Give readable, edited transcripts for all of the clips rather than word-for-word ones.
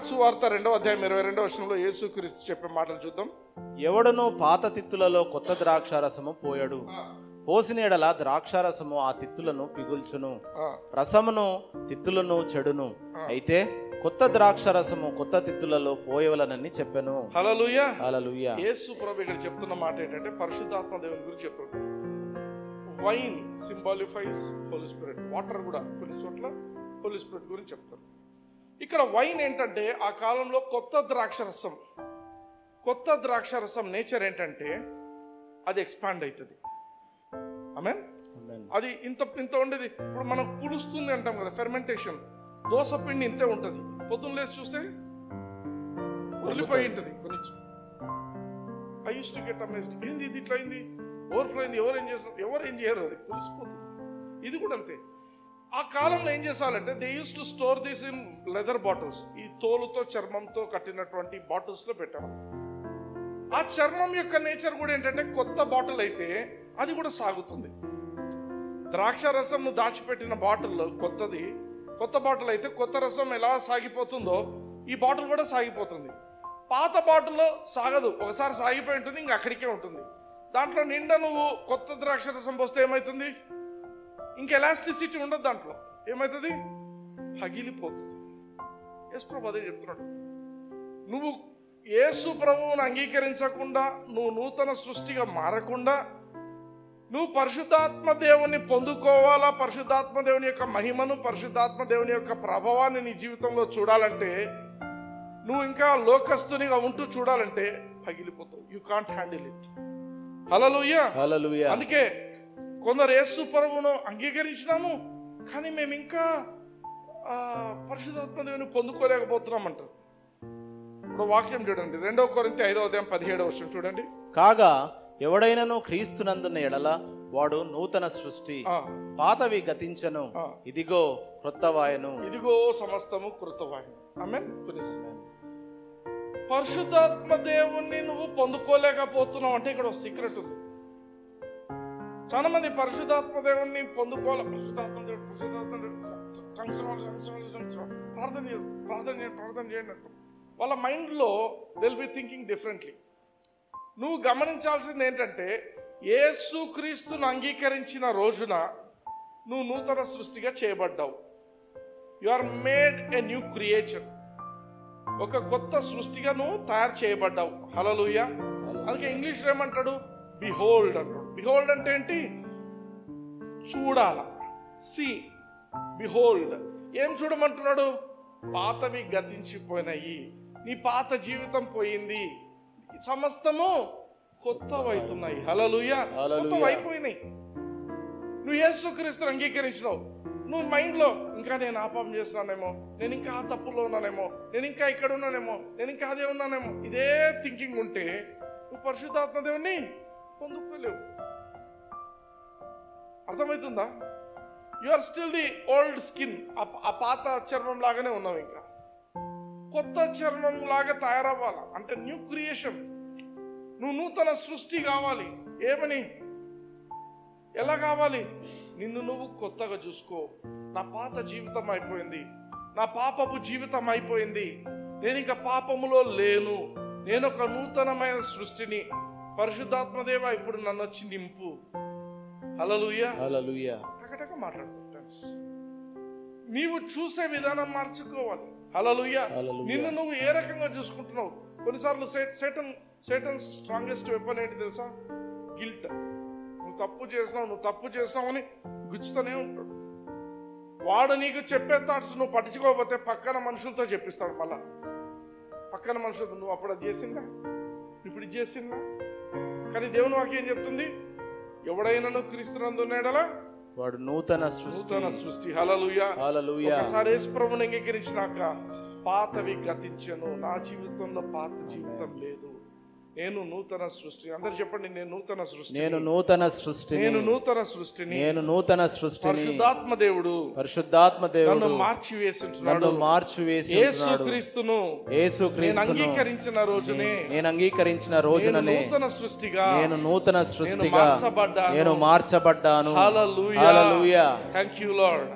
Marks వార్త 2వ అధ్యాయం 22వ వచనంలో యేసుక్రీస్తు చెప్పే మాటలు చూద్దాం. ఎవడను పాత తిత్తులలో కొత్త ద్రాక్షారసము పోయడు, పోసిన ఎడల ద్రాక్షారసము ఆ తిత్తులను పిగుల్చును, రసమును తిత్తులను చెడును. అయితే కొత్త ద్రాక్షారసము కొత్త తిత్తులలో పోయవలనని చెప్పాను. హల్లెలూయా హల్లెలూయా. యేసు ప్రభు ఇక్కడ చెప్తున్న మాట ఏంటంటే పరిశుద్ధాత్మ దేవుని గురించి చెప్తున్నాడు. వైన్ సింబాలిఫైస్ హోలీ స్పిరిట్, వాటర్ కూడా కొన్ని చోట్ల హోలీ స్పిరిట్ గురించి చెప్తారు. ఇక్కడ వైన్ ఏంటంటే ఆ కాలంలో కొత్త ద్రాక్షరసం నేచర్ ఏంటంటే అది ఎక్స్పాండ్ అవుతుంది. ఆమేన్. అది ఇంత ఉండేది. ఇప్పుడు మనం పులుస్తుంది అంటాం కదా, ఫెర్మెంటేషన్. దోస పిండి ఇంతే ఉంటుంది, పొద్దున్న లేచి చూస్తే ఉరిపోయి ఉంటుంది. కొన్ని I use to get amazed, ఏంది ఇది ఇట్లా అయింది, ఓవర్ఫ్లో అయింది, ఎవరు ఏం చేయరు, అది పులిసిపోతుంది. ఇది కూడా అంతే. ఆ కాలంలో ఏం చేసాలంటే they use to store this in leather bottles. ఈ తోలుతో చర్మంతో కట్టినటువంటి బాటిల్స్ లో పెట్టాము. ఆ చర్మం యొక్క నేచర్ కూడా ఏంటంటే కొత్త బాటిల్ అయితే అది కూడా సాగుతుంది. ద్రాక్ష రసం దాచిపెట్టిన బాటిల్లో కొత్త బాటిల్ అయితే కొత్త రసం ఎలా సాగిపోతుందో ఈ బాటిల్ కూడా సాగిపోతుంది. పాత బాటిల్లో సాగదు, ఒకసారి సాగిపోయి ఉంటుంది, ఇంకా అక్కడికే ఉంటుంది. దాంట్లో నిండా నువ్వు కొత్త ద్రాక్ష రసం పోస్తే ఏమవుతుంది, ఇంకా ఎలాస్టిసిటీ ఉండదు, దాంట్లో ఏమవుతుంది, పగిలిపోతుంది. యేసు ప్రభు అదే చెప్తున్నాడు. నువ్వు యేసు ప్రభువును అంగీకరించకుండా, నువ్వు నూతన సృష్టిగా మారకుండా, నువ్వు పరిశుద్ధాత్మ దేవుని పొందుకోవాలా, పరిశుద్ధాత్మ దేవుని యొక్క మహిమను, పరిశుద్ధాత్మ దేవుని యొక్క ప్రభావాన్ని నీ జీవితంలో చూడాలంటే, నువ్వు ఇంకా లోకస్తునిగా ఉంటూ చూడాలంటే పగిలిపోతావు. You can't handle it. Hallelujah hallelujah. అందుకే కొందరు యేసు ప్రభువును అంగీకరించినాము కానీ మేము ఇంకా పరిశుద్ధాత్మ దేవుని పొందుకోలేకపోతున్నాం అంటారు. ఇప్పుడు వాక్యం చూడండి, 2 కొరింథీ 5వ అధ్యాయం 17వ వచనం చూడండి. కాగా ఎవడైనను క్రీస్తునందున్న ఎడల వాడు నూతన సృష్టి, పాతవి గతించను, ఇదిగో క్రొత్తవాయను, ఇదిగో సమస్తము కృతవాయను. ఆమేన్. పరిశుద్ధాత్మ దేవుణ్ణి నువ్వు పొందుకోలేకపోతున్నావు అంటే ఇక్కడ ఒక సీక్రెట్ ఉంది. చాలా మంది పరిశుద్ధాత్మ దేవుణ్ణి పొందుకోవాలి, ప్రార్థన చేయండి అంటారు. వాళ్ళ మైండ్లో దిల్ బి థింకింగ్ డిఫరెంట్లీ. నువ్వు గమనించాల్సింది ఏంటంటే యేసుక్రీస్తును అంగీకరించిన రోజున నువ్వు నూతన సృష్టిగా చేయబడ్డావు. You are made a new creature. ఒక కొత్త సృష్టిగా నువ్వు తయారు చేయబడ్డావు. హల్లెలూయా. అందుకే ఇంగ్లీష్లో ఏమంటాడు, బిహోల్డ్ అంటాడు. బిహోల్డ్ అంటే ఏంటి, చూడాల. See, behold. ఏం చూడమంటున్నాడు, పాతవి గతించిపోయినాయి, నీ పాత జీవితం పోయింది, సమస్తము కొత్తవైతున్నాయి. హల్లెలూయా. కొత్తవైపోయినాయి. నువ్వు యేసుక్రీస్తును అంగీకరించినావు. నువ్వు మైండ్లో ఇంకా నేను ఆ పాపం చేస్తున్నానేమో, నేను ఇంకా ఆ తప్పులో ఉన్నానేమో, నేను ఇంకా ఇక్కడ ఉన్నానేమో, నేను ఇంకా అదే ఉన్నానేమో, ఇదే థింకింగ్ ఉంటే నువ్వు పరిశుద్ధాత్మ దేవుణ్ణి పొందుకోలేవు. అర్థమవుతుందా? You are still the old skin. ఆ పాత చర్మం లాగానే ఉన్నావు. ఇంకా కొత్త చర్మం లాగా తయారవ్వాలా అంటే న్యూ క్రియేషన్. నువ్వు నూతన సృష్టి కావాలి. ఏమని, ఎలా కావాలి, నిన్ను నువ్వు కొత్తగా చూసుకో. నా పాత జీవితం అయిపోయింది, నా పాపపు జీవితం అయిపోయింది, నేను ఇంకా పాపములో లేను, నేను ఒక నూతనమైన సృష్టిని. పరిశుద్ధాత్మదేవ ఇప్పుడు నన్ను వచ్చి నింపు. హల్లెలూయా హల్లెలూయా. టకటక మాట్లాడుతుంటా. నీవు చూసే విధానం మార్చుకోవాలి. హల్లెలూయా. నిన్ను నువ్వు ఏ రకంగా చూసుకుంటున్నావు. కొన్నిసార్లు సేటన్స్ స్ట్రాంగెస్ట్ వెపన్ ఏంటి తెలుసా, గిల్ట్. నువ్వు తప్పు చేసినావు అని గుచ్చుతూనే ఉంటాడు. వాడు నీకు చెప్పే థాట్స్ నువ్వు పట్టించుకోకపోతే పక్కన మనుషులతో చెప్పిస్తాడు. మళ్ళా పక్కన మనుషులతో, నువ్వు అప్పుడు అది చేసిందా, ఇప్పుడు ఇది చేసిందా. కానీ దేవుని వాక్యం చెప్తుంది, ఎవడైనా క్రీస్తునందున్న ఎడల వాడు నూతన సృష్టి. హల్లెలూయా హల్లెలూయా. ఒకసారి యేసు ప్రభువుని అంగీకరించినాక పాతవి గతించెను. నా జీవితంలో పాత జీవితం లేదు, నేను నూతన సృష్టి. అందరు చెప్పండి, నేను నూతన సృష్టి, నేను నూతన సృష్టి, నేను నూతన సృష్టిని, నేను నూతన సృష్టి. పరిశుద్ధాత్మ దేవుడు నన్ను మార్చివేస్తున్నాడు. యేసుక్రీస్తును అంగీకరించిన రోజునే, నేను అంగీకరించిన రోజుననే నేను నూతన సృష్టిగా నేను మార్చబడ్డాను. Hallelujah. Thank you Lord.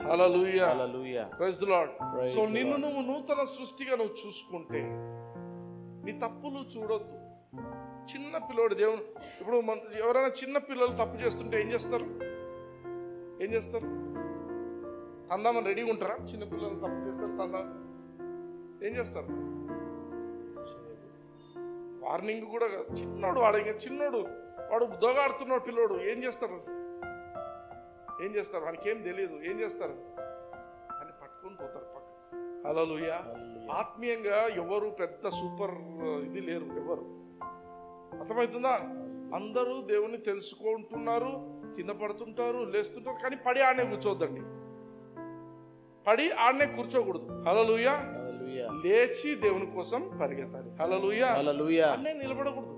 Hallelujah. Hallelujah. Praise the Lord. Praise so the నిన్ను Lord. నువ్వు నూతన సృష్టిగా నువ్వు చూసుకుంటే నీ తప్పులు చూడొద్దు. చిన్న పిల్లోడు దేవుడు ఇప్పుడు ఎవరైనా చిన్న పిల్లలు తప్పు చేస్తుంటే ఏం చేస్తారు? తందామని రెడీగా ఉంటారా? చిన్న పిల్లలు తప్పు చేస్తారు తందాం ఏం చేస్తారు? వార్నింగ్ కూడా చిన్నోడు వాడు దొగాడుతున్నాడు పిల్లోడు ఏం చేస్తారు? వానికి ఏం తెలియదు. ఏం చేస్తారు? అని పట్టుకొని పోతారు పక్క. హల్లెలూయా. ఆత్మీయంగా ఎవరు పెద్ద సూపర్ ఇది లేరు ఎవరు. అర్థమవుతుందా? అందరూ దేవుని తెలుసుకుంటున్నారు, కింద పడుతుంటారు, లేస్తుంటారు, కానీ పడి ఆడనే కూర్చోవద్దండి. పడి ఆడనే కూర్చోకూడదు. హల్లెలూయా. లేచి దేవుని కోసం పరిగెత్తాలి. హల్లెలూయా. హల్లెలూయా. అన్నే నిలబడకూడదు.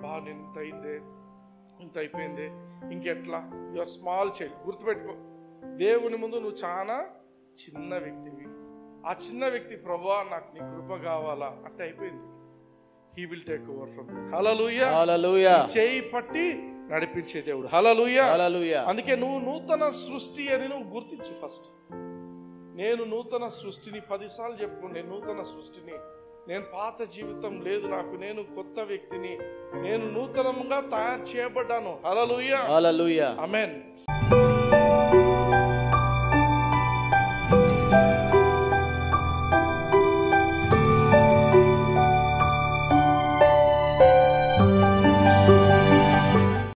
బా నేను ఇంత అయిందే, ఇంత అయిపోయింది, ఇంకెట్లా? Your small child. గుర్తుపెట్టుకో, దేవుని ముందు నువ్వు చాలా చిన్న వ్యక్తివి. ఆ చిన్న వ్యక్తి ప్రభువా నాకు నీ కృప కావాలా అంటే అయిపోయింది. He will take over from there. Hallelujah. Hallelujah. చేయి పట్టి నడిపించే దేవుడు. హల్లెలూయా. హల్లెలూయా. అందుకే నువ్వు నూతన సృష్టి అని నువ్వు గుర్తించు ఫస్ట్. నేను నూతన సృష్టిని 10 సార్లు చెప్పుకో. నేను నూతన సృష్టిని, నేను పాత జీవితం లేదు నాకు, నేను కొత్త వ్యక్తిని, నేను నూతనంగా తయారు చేయబడ్డాను. హల్లెలూయా. హల్లెలూయా. ఆమేన్.